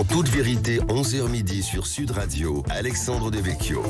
En toute vérité, 11h midi sur Sud Radio, Alexandre Devecchio.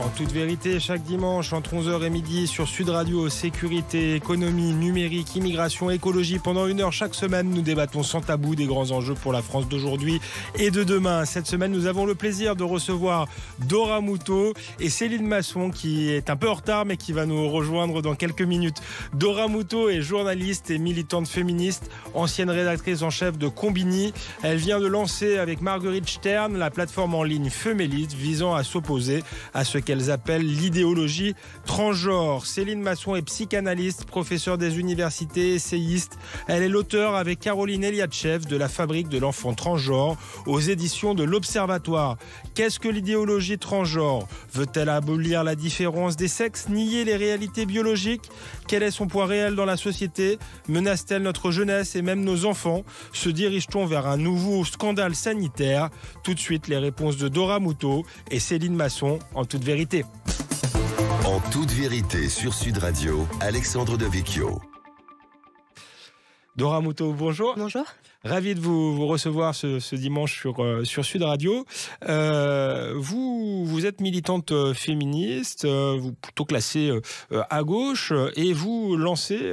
En toute vérité, chaque dimanche entre 11h et midi sur Sud Radio, sécurité, économie, numérique, immigration, écologie. Pendant 1 heure chaque semaine, nous débattons sans tabou des grands enjeux pour la France d'aujourd'hui et de demain. Cette semaine, nous avons le plaisir de recevoir Dora Muto et Céline Masson, qui est un peu en retard, mais qui va nous rejoindre dans quelques minutes. Dora Muto est journaliste et militante féministe, ancienne rédactrice en chef de Combini. Elle vient de lancer avec Marguerite Stern la plateforme en ligne Feméliste visant à s'opposer à ce qu'elles appellent l'idéologie transgenre. Céline Masson est psychanalyste, professeure des universités, essayiste. Elle est l'auteure avec Caroline Eliatchev de La fabrique de l'enfant transgenre aux éditions de l'Observatoire. Qu'est-ce que l'idéologie transgenre? Veut-elle abolir la différence des sexes, nier les réalités biologiques? Quel est son poids réel dans la société? Menace-t-elle notre jeunesse et même nos enfants? Se dirige-t-on vers un nouveau scandale sanitaire? Tout de suite, les réponses de Dora Muto et Céline Masson en toute vérité. En toute vérité sur Sud Radio, Alexandre Devecchio. Dora Muto, bonjour. Bonjour. Ravi de vous recevoir ce dimanche sur Sud Radio. Vous êtes militante féministe, vous plutôt classée à gauche, et vous lancez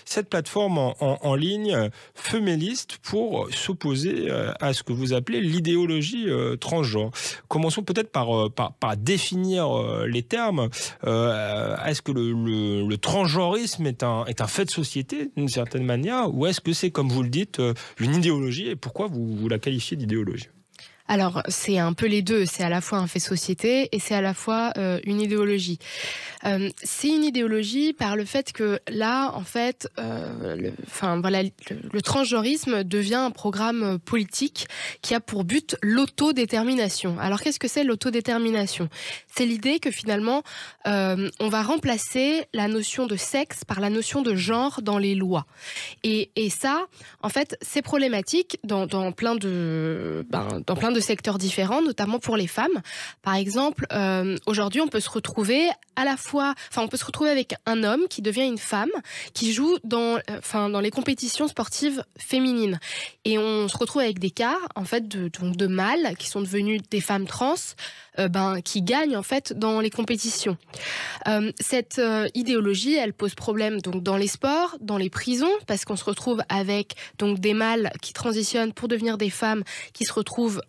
cette plateforme en ligne Feméliste pour s'opposer à ce que vous appelez l'idéologie transgenre. Commençons peut-être par définir les termes. Est-ce que le transgenrisme est un fait de société d'une certaine manière, ou est-ce que c'est, comme vous le dites, une idéologie, et pourquoi vous la qualifiez d'idéologie? Alors, c'est un peu les deux. C'est à la fois un fait société et c'est à la fois une idéologie. C'est une idéologie par le fait que là, en fait, le transgenrisme devient un programme politique qui a pour but l'autodétermination. Alors, qu'est-ce que c'est l'autodétermination? C'est l'idée que finalement, on va remplacer la notion de sexe par la notion de genre dans les lois. Et ça, en fait, c'est problématique dans plein de secteurs différents, notamment pour les femmes. Par exemple, aujourd'hui, on peut se retrouver avec un homme qui devient une femme, qui joue dans les compétitions sportives féminines. Et on se retrouve avec des cas, en fait, de mâles qui sont devenus des femmes trans, qui gagnent, en fait, dans les compétitions. Cette idéologie, elle pose problème, donc, dans les sports, dans les prisons, parce qu'on se retrouve avec, donc, des mâles qui transitionnent pour devenir des femmes, qui se retrouvent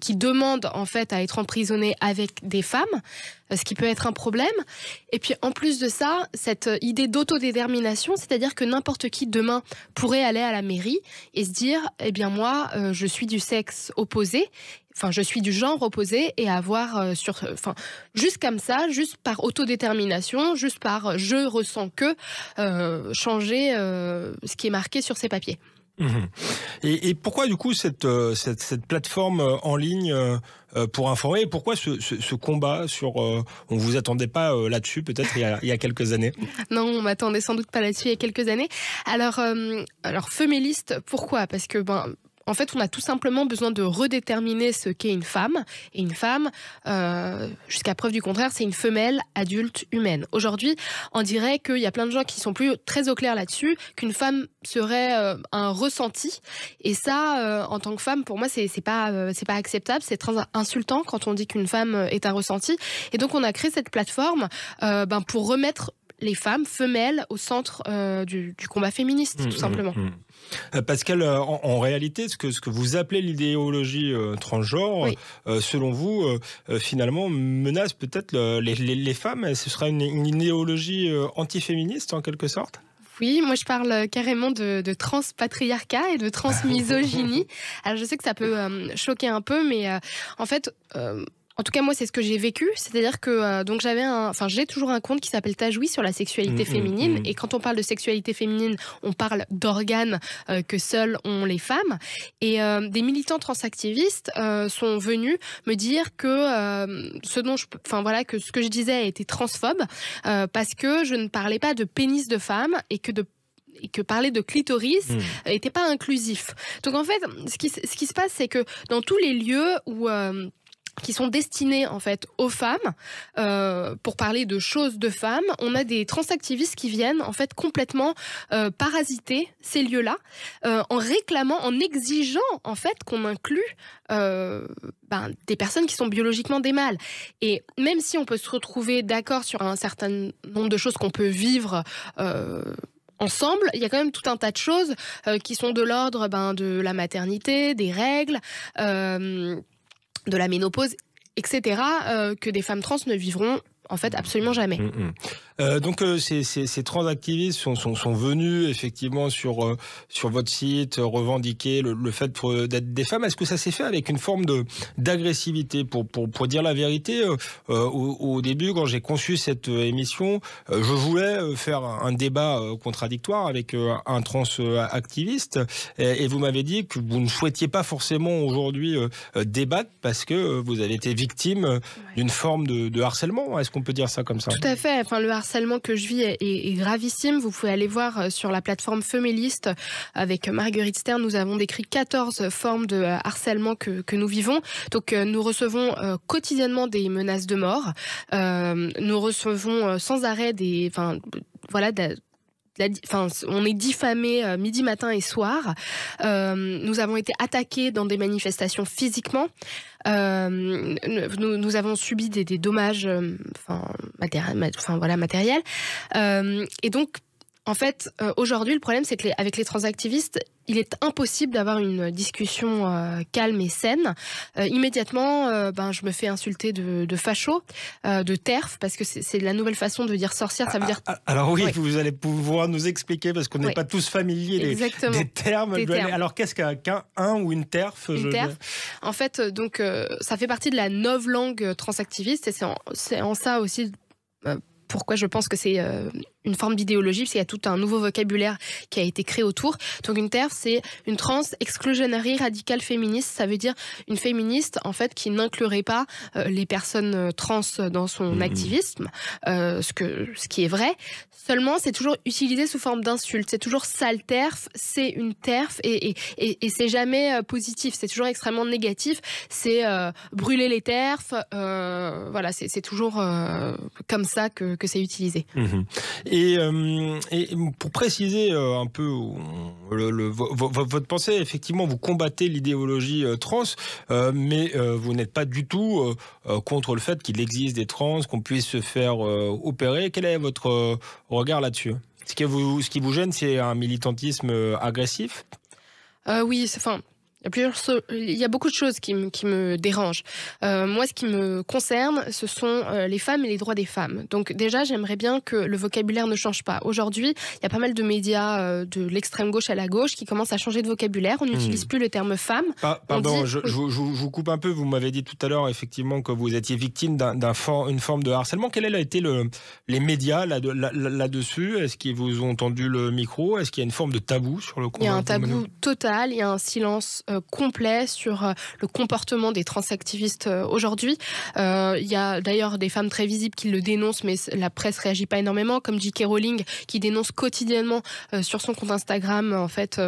qui demandent en fait à être emprisonnés avec des femmes, ce qui peut être un problème. Et puis en plus de ça, cette idée d'autodétermination, c'est-à-dire que n'importe qui demain pourrait aller à la mairie et se dire, eh bien moi, je suis du sexe opposé, je suis du genre opposé, et avoir juste comme ça, juste par autodétermination, juste par je ressens que changer ce qui est marqué sur ces papiers. Et pourquoi du coup cette plateforme en ligne pour informer, et pourquoi ce combat sur on vous attendait pas là-dessus peut-être il y a quelques années? Non, on m'attendait sans doute pas là-dessus il y a quelques années. Alors Feméliste, pourquoi? Parce que en fait, on a tout simplement besoin de redéterminer ce qu'est une femme. Et une femme, jusqu'à preuve du contraire, c'est une femelle adulte humaine. Aujourd'hui, on dirait qu'il y a plein de gens qui sont plus très au clair là-dessus, qu'une femme serait un ressenti. Et ça, en tant que femme, pour moi, c'est pas acceptable. C'est très insultant quand on dit qu'une femme est un ressenti. Et donc, on a créé cette plateforme pour remettre les femmes femelles au centre du combat féministe, tout simplement. Pascal, en réalité, ce que vous appelez l'idéologie transgenre, oui, selon vous, finalement, menace peut-être les femmes. Ce sera une idéologie antiféministe, en quelque sorte? Oui, moi je parle carrément de transpatriarcat et de transmisogynie. Alors je sais que ça peut choquer un peu, mais en fait... En tout cas, moi, c'est ce que j'ai vécu. C'est-à-dire que j'ai toujours un compte qui s'appelle Tajoui sur la sexualité féminine. Et quand on parle de sexualité féminine, on parle d'organes que seules ont les femmes. Et des militants transactivistes sont venus me dire que ce que je disais était transphobe parce que je ne parlais pas de pénis de femme et que parler de clitoris n'était pas inclusif. Donc en fait, ce qui se passe, c'est que dans tous les lieux où qui sont destinés en fait aux femmes pour parler de choses de femmes. On a des transactivistes qui viennent en fait complètement parasiter ces lieux-là en réclamant, en exigeant en fait qu'on inclue des personnes qui sont biologiquement des mâles. Et même si on peut se retrouver d'accord sur un certain nombre de choses qu'on peut vivre ensemble, il y a quand même tout un tas de choses qui sont de l'ordre de la maternité, des règles, de la ménopause, etc., que des femmes trans ne vivront en fait absolument jamais. Donc ces transactivistes sont venus effectivement sur votre site revendiquer le fait d'être des femmes. Est-ce que ça s'est fait avec une forme d'agressivité pour dire la vérité, au début quand j'ai conçu cette émission, je voulais faire un débat contradictoire avec un trans activiste et vous m'avez dit que vous ne souhaitiez pas forcément aujourd'hui débattre parce que vous avez été victime d'une forme de harcèlement. Est-ce qu'on peut dire ça comme ça? Tout à fait. Enfin, le harcèlement que je vis est gravissime. Vous pouvez aller voir sur la plateforme Feméliste avec Marguerite Stern. Nous avons décrit 14 formes de harcèlement que nous vivons. Donc, nous recevons quotidiennement des menaces de mort. Nous recevons sans arrêt on est diffamés midi, matin et soir. Nous avons été attaqués dans des manifestations physiquement. Nous avons subi des dommages matériels. Et donc, en fait, aujourd'hui, le problème, c'est qu'avec les transactivistes, il est impossible d'avoir une discussion calme et saine. Immédiatement, je me fais insulter de facho, de TERF, parce que c'est la nouvelle façon de dire sorcière. Ça veut dire. Alors oui, vous allez pouvoir nous expliquer, parce qu'on n'est pas tous familiers des termes. Alors qu'est-ce qu'un ou une TERF? Une TERF. En fait, donc, ça fait partie de la novlangue transactiviste, et c'est en ça aussi. Pourquoi je pense que c'est une forme d'idéologie, parce qu'il y a tout un nouveau vocabulaire qui a été créé autour. Donc une TERF, c'est une trans exclusionary radicale féministe. Ça veut dire une féministe en fait qui n'inclurait pas les personnes trans dans son activisme, ce qui est vrai. Seulement, c'est toujours utilisé sous forme d'insulte. C'est toujours sale TERF, c'est une TERF, et c'est jamais positif. C'est toujours extrêmement négatif. C'est brûler les TERF. Voilà, c'est toujours comme ça que c'est utilisé. Et pour préciser un peu votre pensée, effectivement, vous combattez l'idéologie trans, mais vous n'êtes pas du tout contre le fait qu'il existe des trans, qu'on puisse se faire opérer. Quel est votre regard là-dessus? Ce qui vous gêne, c'est un militantisme agressif? Oui, il y a beaucoup de choses qui me dérangent. Moi, ce qui me concerne, ce sont les femmes et les droits des femmes. Donc déjà, j'aimerais bien que le vocabulaire ne change pas. Aujourd'hui, il y a pas mal de médias de l'extrême gauche à la gauche qui commencent à changer de vocabulaire. On n'utilise plus le terme femme. Pardon, je vous coupe un peu. Vous m'avez dit tout à l'heure, effectivement, que vous étiez victime d'une forme de harcèlement. Quels ont été les médias là-dessus? Est-ce qu'ils vous ont tendu le micro? Est-ce qu'il y a une forme de tabou sur le combat? Il y a un tabou total. Il y a un silence complet sur le comportement des transactivistes aujourd'hui. Il y a d'ailleurs des femmes très visibles qui le dénoncent, mais la presse réagit pas énormément, comme J.K. Rowling qui dénonce quotidiennement sur son compte Instagram en fait,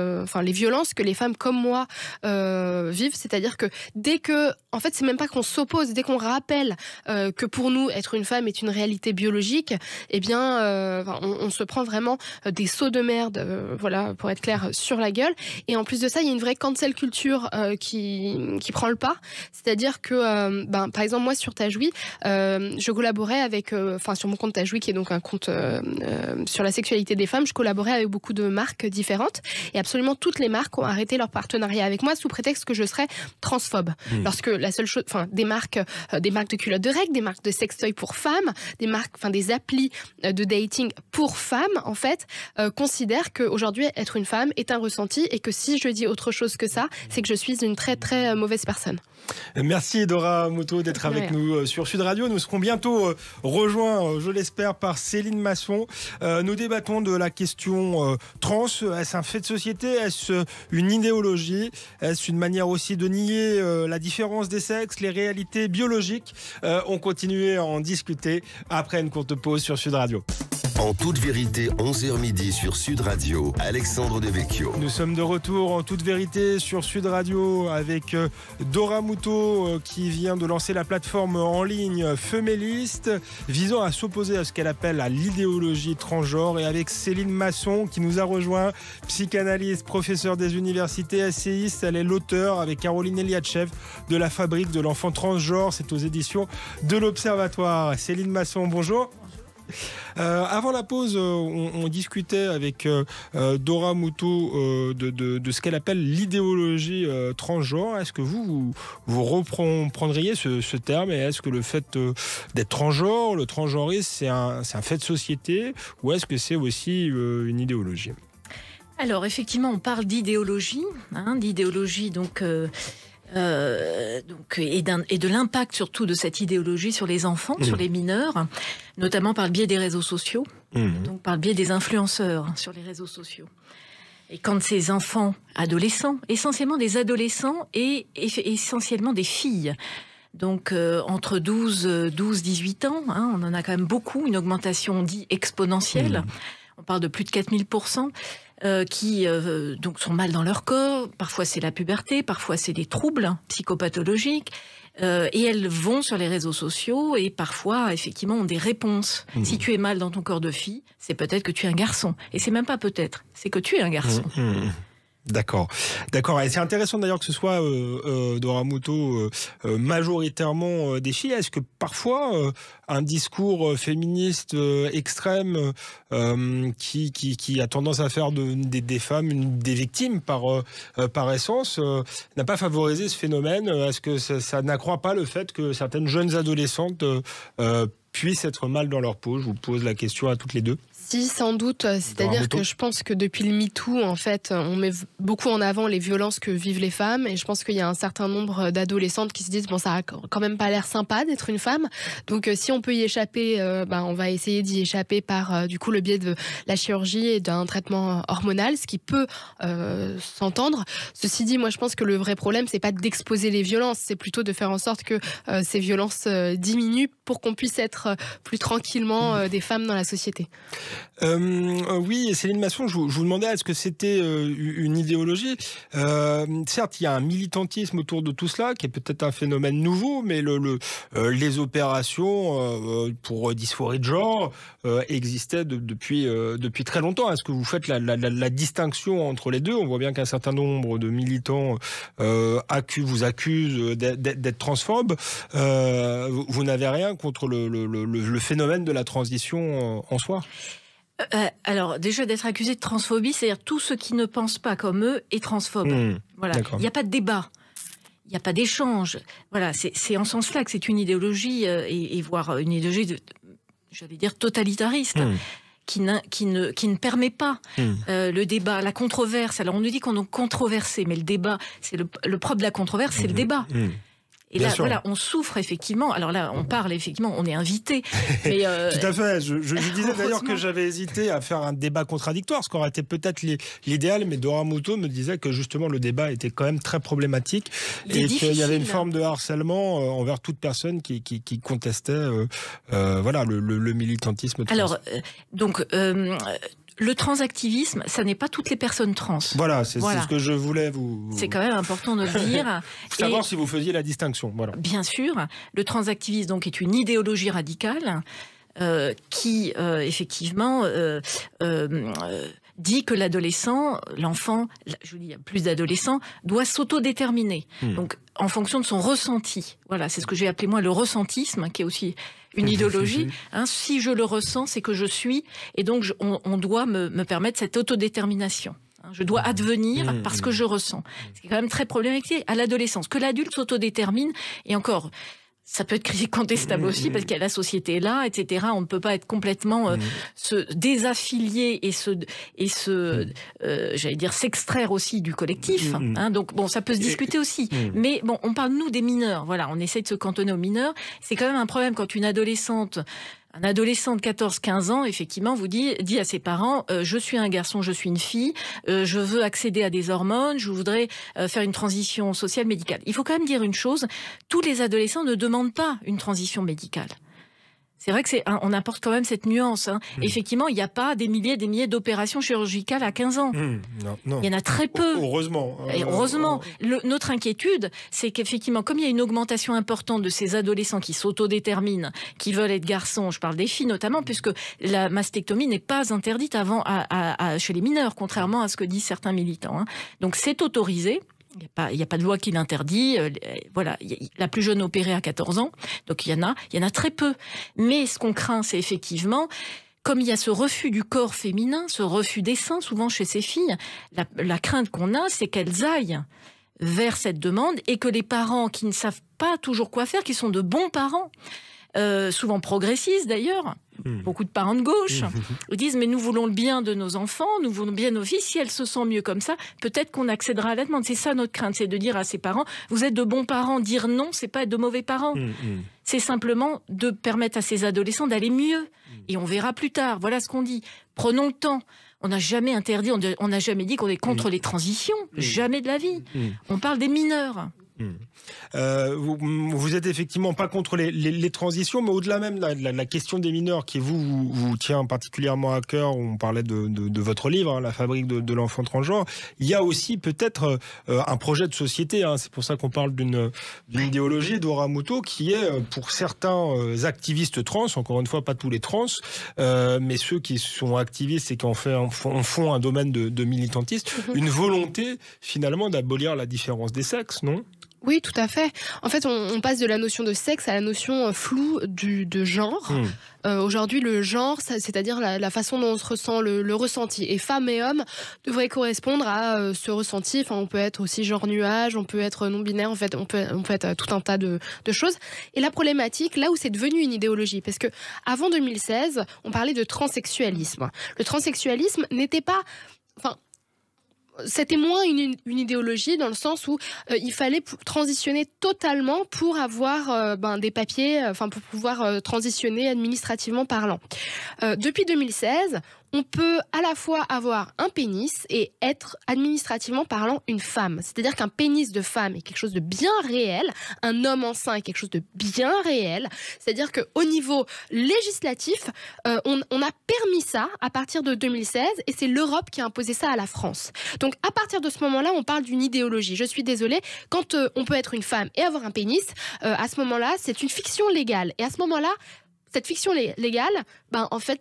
les violences que les femmes comme moi vivent. C'est-à-dire que dès que, en fait, c'est même pas qu'on s'oppose, dès qu'on rappelle que pour nous être une femme est une réalité biologique, eh bien, on se prend vraiment des sauts de merde, voilà, pour être clair, sur la gueule. Et en plus de ça, il y a une vraie cancel culture qui prend le pas. C'est-à-dire que, par exemple, moi, sur Tajoui, je collaborais avec, sur mon compte Tajoui, qui est donc un compte sur la sexualité des femmes, je collaborais avec beaucoup de marques différentes, et absolument toutes les marques ont arrêté leur partenariat avec moi sous prétexte que je serais transphobe. Lorsque la seule chose, des marques de culottes de règles, des marques de sextoy pour femmes, des applis de dating pour femmes, en fait, considèrent qu'aujourd'hui, être une femme est un ressenti, et que si je dis autre chose que ça, c'est que je suis une très très mauvaise personne. Merci Dora Motto d'être avec nous sur Sud Radio. Nous serons bientôt rejoints, je l'espère, par Céline Masson. Nous débattons de la question trans. Est-ce un fait de société? Est-ce une idéologie? Est-ce une manière aussi de nier la différence des sexes, les réalités biologiques? On continue à en discuter après une courte pause sur Sud Radio. En toute vérité, 11h midi sur Sud Radio, Alexandre Devecchio. Nous sommes de retour en toute vérité sur Sud Radio avec Dora Muto qui vient de lancer la plateforme en ligne Feméliste visant à s'opposer à ce qu'elle appelle à l'idéologie transgenre, et avec Céline Masson qui nous a rejoint, psychanalyste, professeure des universités, essayiste. Elle est l'auteur avec Caroline Eliatchev de La Fabrique de l'enfant transgenre. C'est aux éditions de l'Observatoire. Céline Masson, bonjour. Avant la pause, on discutait avec Dora Muto de ce qu'elle appelle l'idéologie transgenre. Est-ce que vous reprendriez ce terme, et est-ce que le fait d'être transgenre, le transgenrisme, c'est un fait de société, ou est-ce que c'est aussi une idéologie ? Alors effectivement, on parle d'idéologie, et de l'impact surtout de cette idéologie sur les enfants, sur les mineurs, notamment par le biais des réseaux sociaux, donc par le biais des influenceurs sur les réseaux sociaux. Et quand ces enfants, adolescents, essentiellement des adolescents et essentiellement des filles, donc entre 12-18 ans, on en a quand même beaucoup, une augmentation dite exponentielle, on parle de plus de 4000%, qui donc sont mal dans leur corps. Parfois c'est la puberté, parfois c'est des troubles psychopathologiques, et elles vont sur les réseaux sociaux et parfois effectivement ont des réponses. Si tu es mal dans ton corps de fille, c'est peut-être que tu es un garçon, et c'est même pas peut-être, c'est que tu es un garçon. D'accord. Et c'est intéressant d'ailleurs que ce soit Dora Muto majoritairement des filles. Est-ce que parfois un discours féministe extrême qui a tendance à faire des femmes des victimes par essence n'a pas favorisé ce phénomène ? Est-ce que ça n'accroît pas le fait que certaines jeunes adolescentes puissent être mal dans leur peau ? Je vous pose la question à toutes les deux. Si, sans doute. C'est-à-dire que je pense que depuis le MeToo, en fait, on met beaucoup en avant les violences que vivent les femmes. Et je pense qu'il y a un certain nombre d'adolescentes qui se disent, bon, ça a quand même pas l'air sympa d'être une femme. Donc, si on peut y échapper, on va essayer d'y échapper par, du coup, le biais de la chirurgie et d'un traitement hormonal, ce qui peut s'entendre. Ceci dit, moi, je pense que le vrai problème, c'est pas d'exposer les violences, c'est plutôt de faire en sorte que ces violences diminuent pour qu'on puisse être plus tranquillement des femmes dans la société. Oui, Céline Masson, je vous demandais, est-ce que c'était une idéologie ? Certes, il y a un militantisme autour de tout cela, qui est peut-être un phénomène nouveau, mais les opérations pour dysphorie de genre existaient depuis très longtemps. Est-ce que vous faites la distinction entre les deux ? On voit bien qu'un certain nombre de militants vous accusent d'être transphobes. Vous n'avez rien contre le phénomène de la transition en soi ? Alors déjà, d'être accusé de transphobie, c'est-à-dire tout ce qui ne pense pas comme eux est transphobe. Voilà. Il n'y a pas de débat, il n'y a pas d'échange. Voilà, c'est en ce sens-là que c'est une idéologie, et voire une idéologie, j'allais dire, totalitariste. Qui ne permet pas le débat, la controverse. Alors on nous dit qu'on est controversé, mais le débat, c'est le propre de la controverse, c'est le débat. Et là, voilà, on souffre effectivement. Alors là, on parle effectivement, on est invité. Mais tout à fait. Je disais d'ailleurs que j'avais hésité à faire un débat contradictoire, ce qui aurait été peut-être l'idéal, mais Dora Muto me disait que justement le débat était quand même très problématique et qu'il y avait une forme de harcèlement envers toute personne qui contestait le militantisme trans. Alors, le transactivisme, ça n'est pas toutes les personnes trans. Voilà, c'est ce que je voulais vous... C'est quand même important de le dire. Savoir si vous faisiez la distinction. Voilà. Bien sûr. Le transactivisme, donc, est une idéologie radicale qui, effectivement, dit que l'adolescent, l'enfant, je dis plus d'adolescents, doit s'autodéterminer. Donc, en fonction de son ressenti. Voilà, c'est ce que j'ai appelé, moi, le ressentisme, qui est aussi une idéologie. Si je le ressens, c'est que je suis. Et donc, on doit me permettre cette autodétermination. Je dois advenir parce que je ressens. C'est quand même très problématique à l'adolescence. Que l'adulte s'autodétermine, et encore... Ça peut être contestable aussi parce qu'il y a la société là, etc. On ne peut pas être complètement se désaffilier et j'allais dire s'extraire aussi du collectif. Donc bon, ça peut se discuter aussi. Mais bon, on parle nous des mineurs. Voilà, on essaie de se cantonner aux mineurs. C'est quand même un problème quand un adolescent de 14-15 ans, effectivement, vous dit à ses parents, je suis un garçon, je suis une fille, je veux accéder à des hormones, je voudrais faire une transition sociale médicale. Il faut quand même dire une chose, tous les adolescents ne demandent pas une transition médicale. C'est vrai que on apporte quand même cette nuance. Effectivement, il n'y a pas des milliers d'opérations chirurgicales à 15 ans. Non. Il y en a très peu. Heureusement. Et heureusement. Notre inquiétude, c'est qu'effectivement, comme il y a une augmentation importante de ces adolescents qui s'autodéterminent, qui veulent être garçons, je parle des filles notamment, puisque la mastectomie n'est pas interdite chez les mineurs, contrairement à ce que disent certains militants. Donc c'est autorisé. Il n'y a pas de loi qui l'interdit. Voilà, la plus jeune opérée à 14 ans. Donc il y en a très peu. Mais ce qu'on craint, c'est effectivement, comme il y a ce refus du corps féminin, ce refus des seins, souvent chez ces filles, la crainte qu'on a, c'est qu'elles aillent vers cette demande et que les parents qui ne savent pas toujours quoi faire, qui sont de bons parents, souvent progressistes d'ailleurs, beaucoup de parents de gauche, disent mais nous voulons le bien de nos enfants, nous voulons bien nos filles, si elles se sentent mieux comme ça, peut-être qu'on accédera à la demande. C'est ça notre crainte, c'est de dire à ses parents, vous êtes de bons parents, dire non, c'est pas être de mauvais parents. C'est simplement de permettre à ces adolescents d'aller mieux. Et on verra plus tard, voilà ce qu'on dit. Prenons le temps. On n'a jamais interdit, on n'a jamais dit qu'on est contre les transitions, jamais de la vie. On parle des mineurs. Vous êtes effectivement pas contre les transitions, mais au-delà même de la question des mineurs qui vous tient particulièrement à cœur, on parlait de votre livre, La fabrique de l'enfant transgenre, il y a aussi peut-être un projet de société, c'est pour ça qu'on parle d'une idéologie d'Ora Muto qui est pour certains activistes trans, encore une fois pas tous les trans, mais ceux qui sont activistes et qui en font un domaine de militantisme, une volonté finalement d'abolir la différence des sexes, non ? Oui, tout à fait. En fait, on passe de la notion de sexe à la notion floue de genre. Aujourd'hui, le genre, c'est-à-dire la façon dont on se ressent, le ressenti. Et femmes et hommes devraient correspondre à ce ressenti. Enfin, on peut être aussi genre nuage, on peut être non-binaire, en fait, on peut être tout un tas de choses. Et la problématique, là où c'est devenu une idéologie, parce que avant 2016, on parlait de transsexualisme. Le transsexualisme n'était pas... C'était moins une idéologie dans le sens où il fallait transitionner totalement pour avoir des papiers, pour pouvoir transitionner administrativement parlant. Depuis 2016, on peut à la fois avoir un pénis et être administrativement parlant une femme. C'est-à-dire qu'un pénis de femme est quelque chose de bien réel, un homme enceint est quelque chose de bien réel. C'est-à-dire qu'au niveau législatif, on a permis ça à partir de 2016 et c'est l'Europe qui a imposé ça à la France. Donc à partir de ce moment-là, on parle d'une idéologie. Je suis désolée, quand on peut être une femme et avoir un pénis, à ce moment-là, c'est une fiction légale. Et à ce moment-là, cette fiction légale, en fait,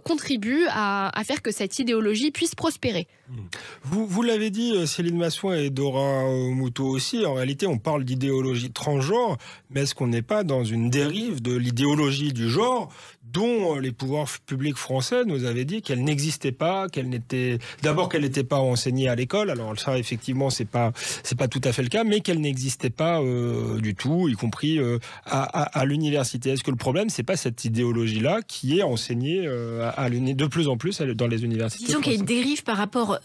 contribue à faire que cette idéologie puisse prospérer. Vous l'avez dit, Céline Massoin et Dora Muto aussi, en réalité, on parle d'idéologie transgenre, mais est-ce qu'on n'est pas dans une dérive de l'idéologie du genre dont les pouvoirs publics français nous avaient dit qu'elle n'existait pas, qu'elle n'était pas enseignée à l'école. Alors ça, effectivement, c'est pas tout à fait le cas, mais qu'elle n'existait pas du tout, y compris à l'université. Est-ce que le problème, c'est pas cette idéologie-là qui est enseignée de plus en plus dans les universités? Disons qu'il y a une dérive par rapport...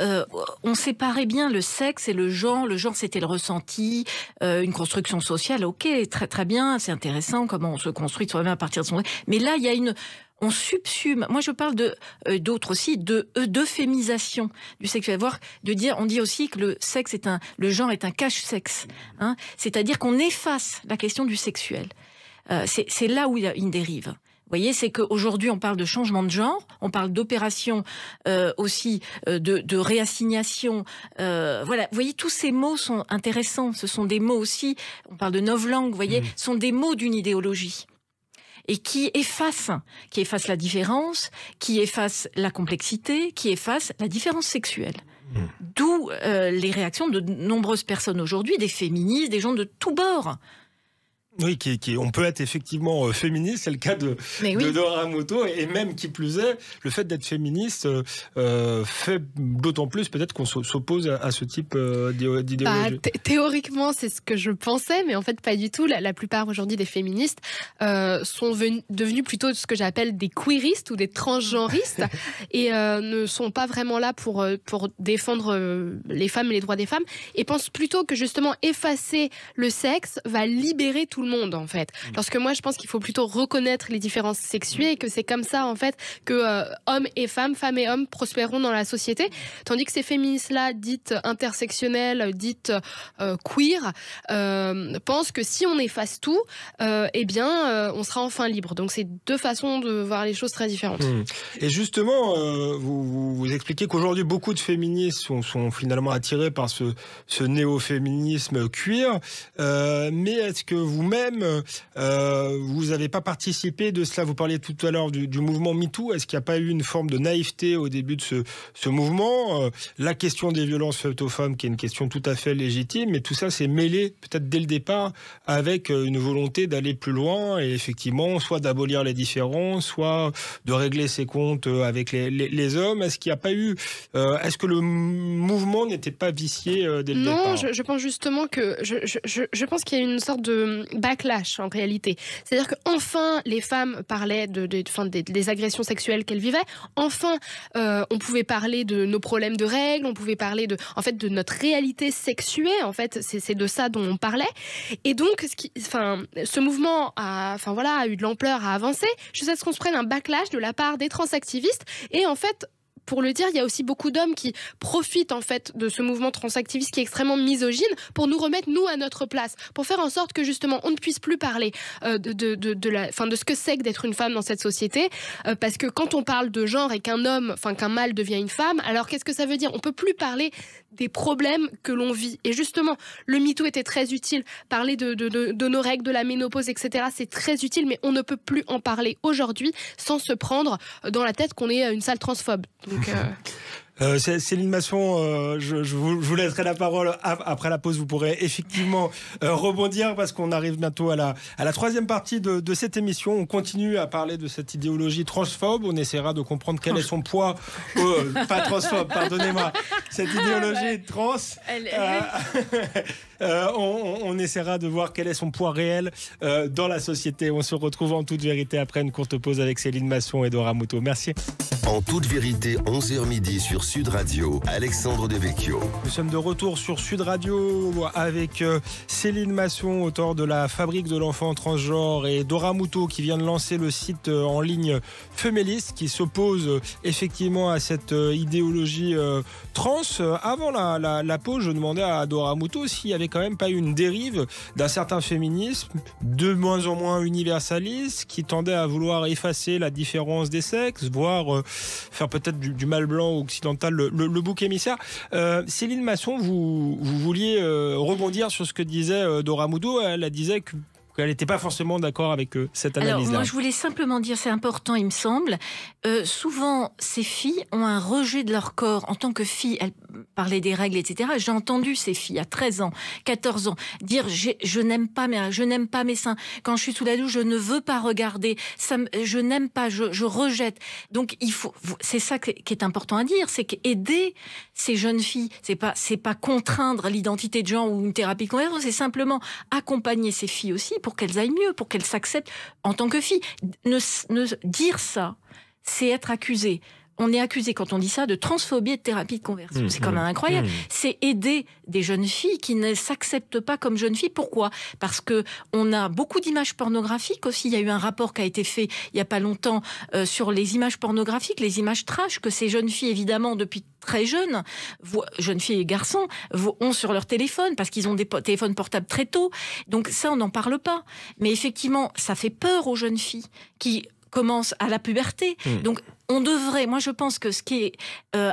on séparait bien le sexe et le genre. Le genre, c'était le ressenti, une construction sociale. Ok, très très bien, c'est intéressant comment on se construit soi-même à partir de son... Mais là, il y a on subsume. Moi, je parle d'autres aussi, d'euphémisation du sexuel. On dit aussi que le genre est un cache-sexe. C'est-à-dire qu'on efface la question du sexuel. C'est là où il y a une dérive. Vous voyez, c'est qu'aujourd'hui, on parle de changement de genre, on parle d'opération aussi, de réassignation. Voilà, vous voyez, tous ces mots sont intéressants. Ce sont des mots aussi, on parle de novlangue, vous voyez, sont des mots d'une idéologie. Et qui efface la différence, qui efface la complexité, qui efface la différence sexuelle. D'où les réactions de nombreuses personnes aujourd'hui, des féministes, des gens de tous bords. Oui, on peut être effectivement féministe, c'est le cas de Dora Muto, et même qui plus est, le fait d'être féministe fait d'autant plus peut-être qu'on s'oppose à ce type d'idéologie. Théoriquement, c'est ce que je pensais, mais en fait pas du tout. La plupart aujourd'hui des féministes sont devenus plutôt ce que j'appelle des queeristes ou des transgenristes et ne sont pas vraiment là pour défendre les femmes et les droits des femmes, et pensent plutôt que justement effacer le sexe va libérer tout tout le monde en fait. Lorsque moi je pense qu'il faut plutôt reconnaître les différences sexuées et que c'est comme ça en fait que hommes et femmes et hommes prospéreront dans la société, tandis que ces féministes-là dites intersectionnelles, dites queer, pensent que si on efface tout, on sera enfin libre. Donc c'est deux façons de voir les choses très différentes. Et justement, vous expliquez qu'aujourd'hui beaucoup de féministes sont finalement attirés par ce néo-féminisme queer, mais est-ce que vous-même vous n'avez pas participé de cela? Vous parliez tout à l'heure du mouvement MeToo. Est-ce qu'il n'y a pas eu une forme de naïveté au début de ce mouvement? La question des violences faites aux femmes, qui est une question tout à fait légitime, mais tout ça s'est mêlé peut-être dès le départ avec une volonté d'aller plus loin et effectivement soit d'abolir les différences, soit de régler ses comptes avec les hommes. Est-ce qu'il n'y a pas eu... est-ce que le mouvement n'était pas vicié dès le départ? Non, je pense justement que... Je pense qu'il y a une sorte de backlash en réalité. C'est-à-dire qu'enfin les femmes parlaient des agressions sexuelles qu'elles vivaient. Enfin, on pouvait parler de nos problèmes de règles, on pouvait parler de notre réalité sexuée. En fait, c'est de ça dont on parlait. Et donc, ce mouvement a eu de l'ampleur, a avancé, jusqu'à ce qu'on se prenne un backlash de la part des transactivistes. Et en fait, pour le dire, il y a aussi beaucoup d'hommes qui profitent en fait de ce mouvement transactiviste qui est extrêmement misogyne pour nous remettre nous à notre place, pour faire en sorte que justement on ne puisse plus parler de ce que c'est que d'être une femme dans cette société, parce que quand on parle de genre et qu'un mâle devient une femme, alors qu'est-ce que ça veut dire? On peut plus parler des problèmes que l'on vit. Et justement, le MeToo était très utile. Parler de nos règles, de la ménopause, etc. C'est très utile, mais on ne peut plus en parler aujourd'hui sans se prendre dans la tête qu'on est une sale transphobe. Donc, Céline Masson, je vous laisserai la parole après la pause. Vous pourrez effectivement rebondir parce qu'on arrive bientôt à la troisième partie de cette émission. On continue à parler de cette idéologie transphobe. On essaiera de comprendre quel est son poids. Pas transphobe, pardonnez-moi. Cette idéologie trans. On essaiera de voir quel est son poids réel dans la société. On se retrouve en toute vérité après une courte pause avec Céline Masson et Dora Muto. Merci. En toute vérité, 11h midi sur Sud Radio, Alexandre Devecchio. Nous sommes de retour sur Sud Radio avec Céline Masson, auteure de La Fabrique de l'enfant transgenre, et Dora Muto qui vient de lancer le site en ligne Feméliste qui s'oppose effectivement à cette idéologie trans. Avant la pause, je demandais à Dora Muto s'il n'y avait quand même pas eu une dérive d'un certain féminisme de moins en moins universaliste qui tendait à vouloir effacer la différence des sexes, voire faire peut-être du mal blanc occidental le bouc émissaire. Céline Masson, vous vouliez rebondir sur ce que disait Dora Muto. Elle disait qu'elle n'était pas forcément d'accord avec cette analyse-là. Alors, moi, je voulais simplement dire, c'est important, il me semble, souvent, ces filles ont un rejet de leur corps. En tant que fille, elles parlaient des règles, etc. J'ai entendu ces filles, à 13 ans, 14 ans, dire « je n'aime pas mes seins. Quand je suis sous la douche, je ne veux pas regarder. Je n'aime pas, je rejette. » Donc, c'est ça qui est important à dire, c'est qu'aider ces jeunes filles, c'est pas contraindre l'identité de genre ou une thérapie de conversion, c'est simplement accompagner ces filles aussi pour qu'elles aillent mieux, pour qu'elles s'acceptent en tant que filles. Dire ça, c'est être accusé. On est accusé, quand on dit ça, de transphobie et de thérapie de conversion. C'est quand même incroyable. C'est aider des jeunes filles qui ne s'acceptent pas comme jeunes filles. Pourquoi? Parce que on a beaucoup d'images pornographiques aussi. Il y a eu un rapport qui a été fait il n'y a pas longtemps sur les images pornographiques, les images trash que ces jeunes filles, évidemment, depuis très jeunes filles et garçons, ont sur leur téléphone parce qu'ils ont des téléphones portables très tôt. Donc ça, on n'en parle pas. Mais effectivement, ça fait peur aux jeunes filles qui commencent à la puberté. Donc, on devrait, moi je pense que ce qui est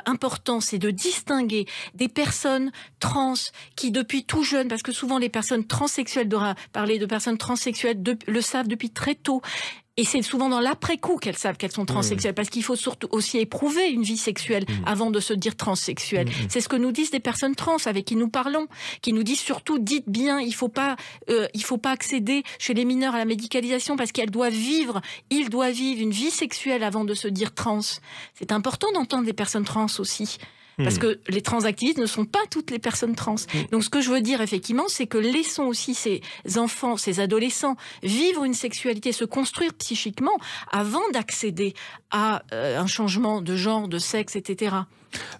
important, c'est de distinguer des personnes trans qui depuis tout jeune, parce que souvent les personnes transsexuelles, Dora parlait de personnes transsexuelles, le savent depuis très tôt. Et c'est souvent dans l'après-coup qu'elles savent qu'elles sont transsexuelles, parce qu'il faut surtout aussi éprouver une vie sexuelle avant de se dire transsexuelle. C'est ce que nous disent des personnes trans avec qui nous parlons, qui nous disent surtout, dites bien, il faut pas accéder chez les mineurs à la médicalisation parce qu'ils doivent vivre une vie sexuelle avant de se dire trans. C'est important d'entendre des personnes trans aussi. Parce que les transactivistes ne sont pas toutes les personnes trans. Donc ce que je veux dire effectivement, c'est que laissons aussi ces enfants, ces adolescents vivre une sexualité, se construire psychiquement avant d'accéder à un changement de genre, de sexe, etc.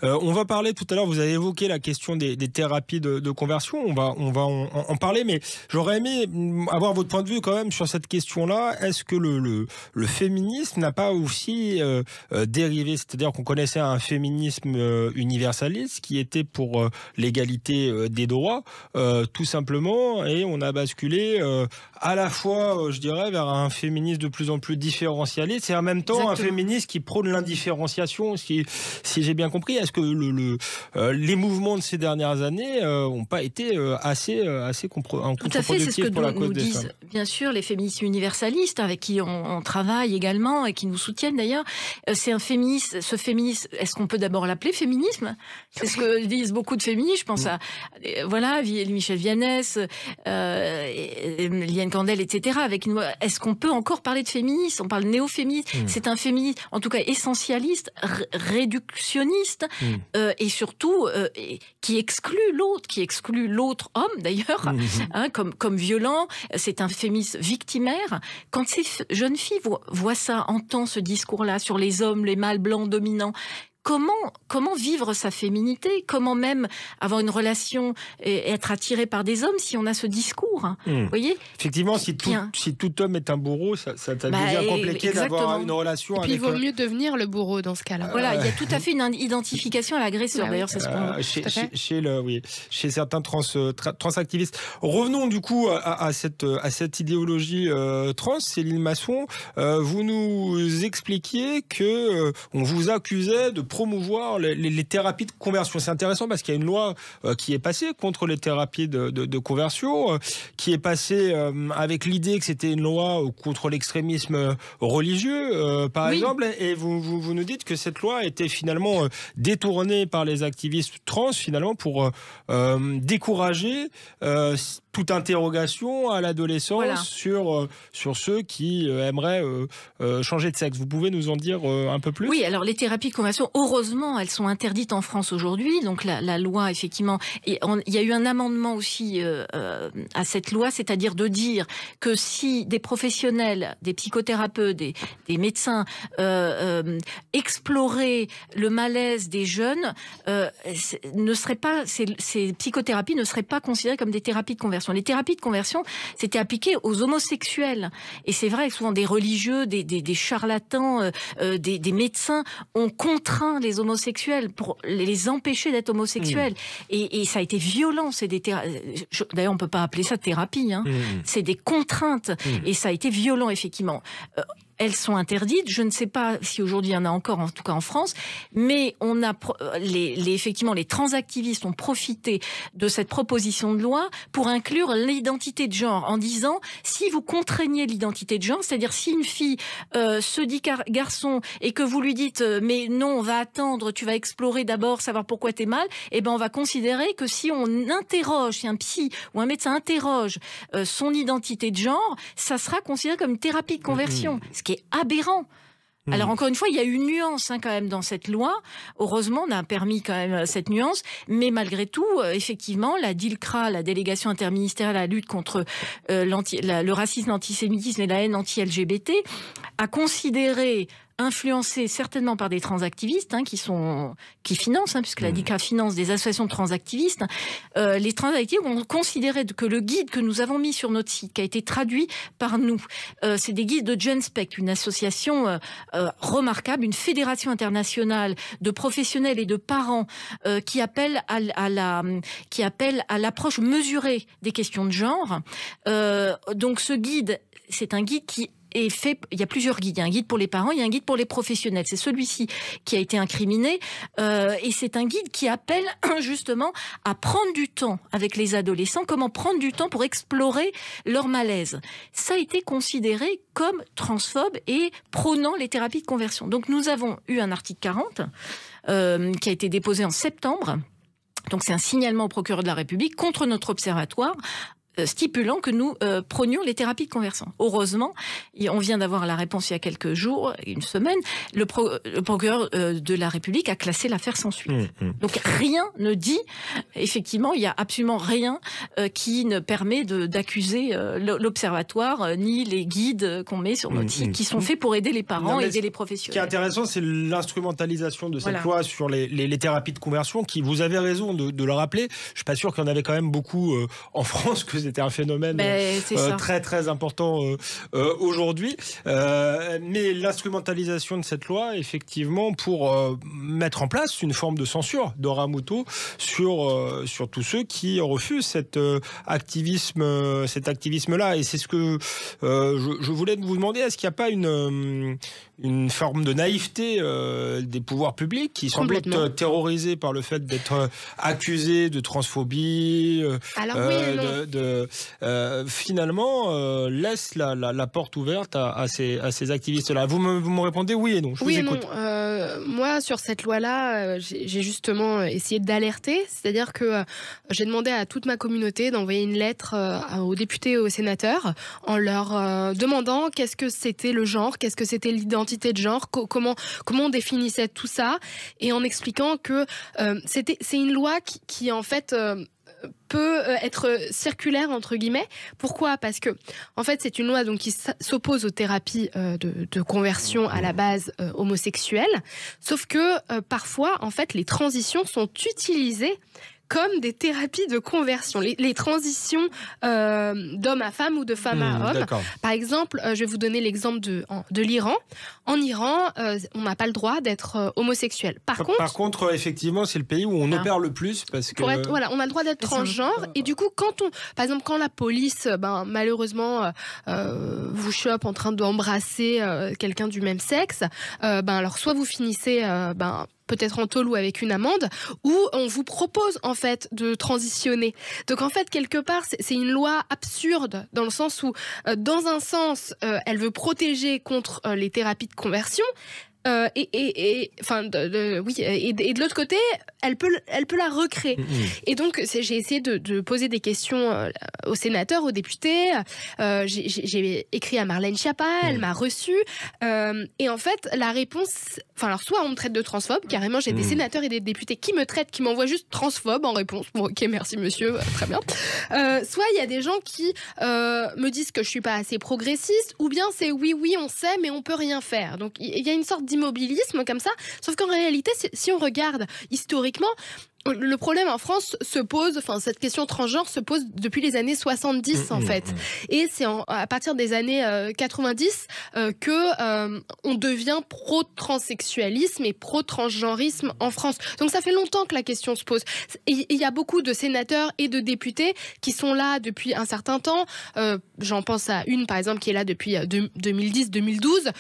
On va parler tout à l'heure, vous avez évoqué la question des thérapies de conversion, on va en parler, mais j'aurais aimé avoir votre point de vue quand même sur cette question-là. Est-ce que le féminisme n'a pas aussi dérivé, c'est-à-dire qu'on connaissait un féminisme universaliste qui était pour l'égalité des droits, tout simplement, et on a basculé à la fois, je dirais, vers un féminisme de plus en plus différentialiste et en même temps un féminisme qui prône l'indifférenciation, si j'ai bien compris. Est-ce que les mouvements de ces dernières années n'ont pas été assez Tout à fait, c'est ce que nous disent bien sûr les féministes universalistes avec qui on travaille également et qui nous soutiennent d'ailleurs. C'est un féminisme, ce féminisme, est-ce qu'on peut d'abord l'appeler féminisme? C'est ce que disent beaucoup de féministes, je pense à Michel Vianès, Liane Candel, etc. Est-ce qu'on peut encore parler de féminisme? On parle néo-féminisme. C'est un féminisme, en tout cas essentialiste, réductionniste, et surtout qui exclut l'autre homme d'ailleurs, comme violent. C'est un féminisme victimaire. Quand ces jeunes filles voient ça, entendent ce discours-là sur les hommes, les mâles blancs dominants, comment vivre sa féminité? Comment même avoir une relation et être attiré par des hommes si on a ce discours, vous voyez? Effectivement, si tout homme est un bourreau, ça devient compliqué d'avoir une relation avec... Et puis il vaut mieux devenir le bourreau dans ce cas-là. Voilà, il y a tout à fait une identification à l'agresseur. D'ailleurs, c'est ce qu'on... Chez certains transactivistes. Revenons du coup à cette idéologie trans. Céline Masson, vous nous expliquiez que on vous accusait de promouvoir les thérapies de conversion. C'est intéressant parce qu'il y a une loi qui est passée contre les thérapies de conversion, qui est passée avec l'idée que c'était une loi contre l'extrémisme religieux, par exemple, et vous nous dites que cette loi a été finalement détournée par les activistes trans, finalement, pour décourager toute interrogation à l'adolescence sur ceux qui aimeraient changer de sexe. Vous pouvez nous en dire un peu plus? Oui, alors les thérapies de conversion, heureusement, elles sont interdites en France aujourd'hui. Donc la loi, effectivement, il y a eu un amendement aussi à cette loi, c'est-à-dire de dire que si des professionnels, des psychothérapeutes, des médecins exploraient le malaise des jeunes, ces psychothérapies ne seraient pas considérées comme des thérapies de conversion. Les thérapies de conversion, c'était appliqué aux homosexuels. Et c'est vrai que souvent des religieux, des charlatans, des médecins ont contraint les homosexuels pour les empêcher d'être homosexuels. Et ça a été violent. D'ailleurs, on ne peut pas appeler ça thérapie. C'est des contraintes. Et ça a été violent, effectivement. Elles sont interdites. Je ne sais pas si aujourd'hui il y en a encore, en tout cas en France, mais effectivement, les transactivistes ont profité de cette proposition de loi pour inclure l'identité de genre en disant si vous contraignez l'identité de genre, c'est-à-dire si une fille se dit garçon et que vous lui dites mais non, on va attendre, tu vas explorer d'abord, savoir pourquoi t'es mal, et ben on va considérer que si on interroge, si un psy ou un médecin interroge son identité de genre, ça sera considéré comme une thérapie de conversion. Ce qui est aberrant. Alors encore une fois, il y a une nuance quand même dans cette loi. Heureusement, on a permis quand même cette nuance. Mais malgré tout, effectivement, la DILCRA, la délégation interministérielle à la lutte contre le racisme, l'antisémitisme et la haine anti-LGBT, a considéré, influencés certainement par des transactivistes qui financent, puisque la DILCRA finance des associations de transactivistes. Les transactivistes ont considéré que le guide que nous avons mis sur notre site, qui a été traduit par nous, c'est des guides de GenSpect, une association remarquable, une fédération internationale de professionnels et de parents qui appelle à l'approche mesurée des questions de genre. Donc ce guide, c'est un guide qui est fait, il y a plusieurs guides. Il y a un guide pour les parents, il y a un guide pour les professionnels. C'est celui-ci qui a été incriminé. Et c'est un guide qui appelle justement à prendre du temps avec les adolescents. Comment prendre du temps pour explorer leur malaise. Ça a été considéré comme transphobe et prônant les thérapies de conversion. Donc nous avons eu un article 40 qui a été déposé en septembre. Donc c'est un signalement au procureur de la République contre notre observatoire stipulant que nous prônions les thérapies de conversion. Heureusement, on vient d'avoir la réponse il y a quelques jours, une semaine, le procureur de la République a classé l'affaire sans suite. Donc rien ne dit, effectivement, il n'y a absolument rien qui ne permet d'accuser l'observatoire, ni les guides qu'on met sur notre site, qui sont faits pour aider les parents, aider les professionnels. Ce qui est intéressant, c'est l'instrumentalisation de cette loi sur les thérapies de conversion, qui, vous avez raison de le rappeler, je ne suis pas sûr qu'il y en avait quand même beaucoup en France, que c'était un phénomène très très important aujourd'hui. Mais l'instrumentalisation de cette loi, effectivement, pour mettre en place une forme de censure de Ramuto sur tous ceux qui refusent cet activisme-là. Et c'est ce que je voulais vous demander, est-ce qu'il n'y a pas une forme de naïveté des pouvoirs publics qui semblent être terrorisés par le fait d'être accusés de transphobie, finalement laisse la porte ouverte à ces activistes-là. Vous me répondez oui et non. Je vous écoute. Moi, sur cette loi-là, j'ai justement essayé d'alerter, c'est-à-dire que j'ai demandé à toute ma communauté d'envoyer une lettre aux députés et aux sénateurs en leur demandant qu'est-ce que c'était le genre, qu'est-ce que c'était l'identité de genre, comment on définissait tout ça, et en expliquant que c'est une loi qui en fait peut être circulaire entre guillemets. Pourquoi ? Parce que en fait c'est une loi donc qui s'oppose aux thérapies de conversion à la base homosexuelle, sauf que parfois en fait les transitions sont utilisées comme des thérapies de conversion, les transitions d'homme à femme ou de femme à homme. D'accord. Par exemple, je vais vous donner l'exemple de l'Iran. En Iran, on n'a pas le droit d'être homosexuel. Par contre, effectivement, c'est le pays où on opère le plus parce que on a le droit d'être transgenre. Et du coup, par exemple, quand la police, malheureusement, vous chope en train d'embrasser quelqu'un du même sexe, alors soit vous finissez, peut-être en tôle ou avec une amende, ou on vous propose en fait de transitionner. Donc en fait, quelque part, c'est une loi absurde dans le sens où, dans un sens, elle veut protéger contre les thérapies de conversion. Et de l'autre côté, elle peut la recréer. Et donc, j'ai essayé de poser des questions aux sénateurs, aux députés. J'ai écrit à Marlène Schiappa, elle m'a reçue. Et en fait, la réponse... alors, soit on me traite de transphobe, carrément, j'ai des sénateurs et des députés qui m'envoient juste transphobe en réponse. Bon, ok, merci monsieur, très bien. Soit il y a des gens qui me disent que je suis pas assez progressiste, ou bien c'est oui, on sait, mais on peut rien faire. Donc, il y a une sorte d'immobilisme comme ça, sauf qu'en réalité, si on regarde historiquement, le problème en France se pose, cette question transgenre se pose depuis les années 70 en fait. Et c'est à partir des années 90 que on devient pro-transsexualisme et pro-transgenrisme en France. Donc ça fait longtemps que la question se pose. Et il y a beaucoup de sénateurs et de députés qui sont là depuis un certain temps. J'en pense à une par exemple qui est là depuis 2010-2012,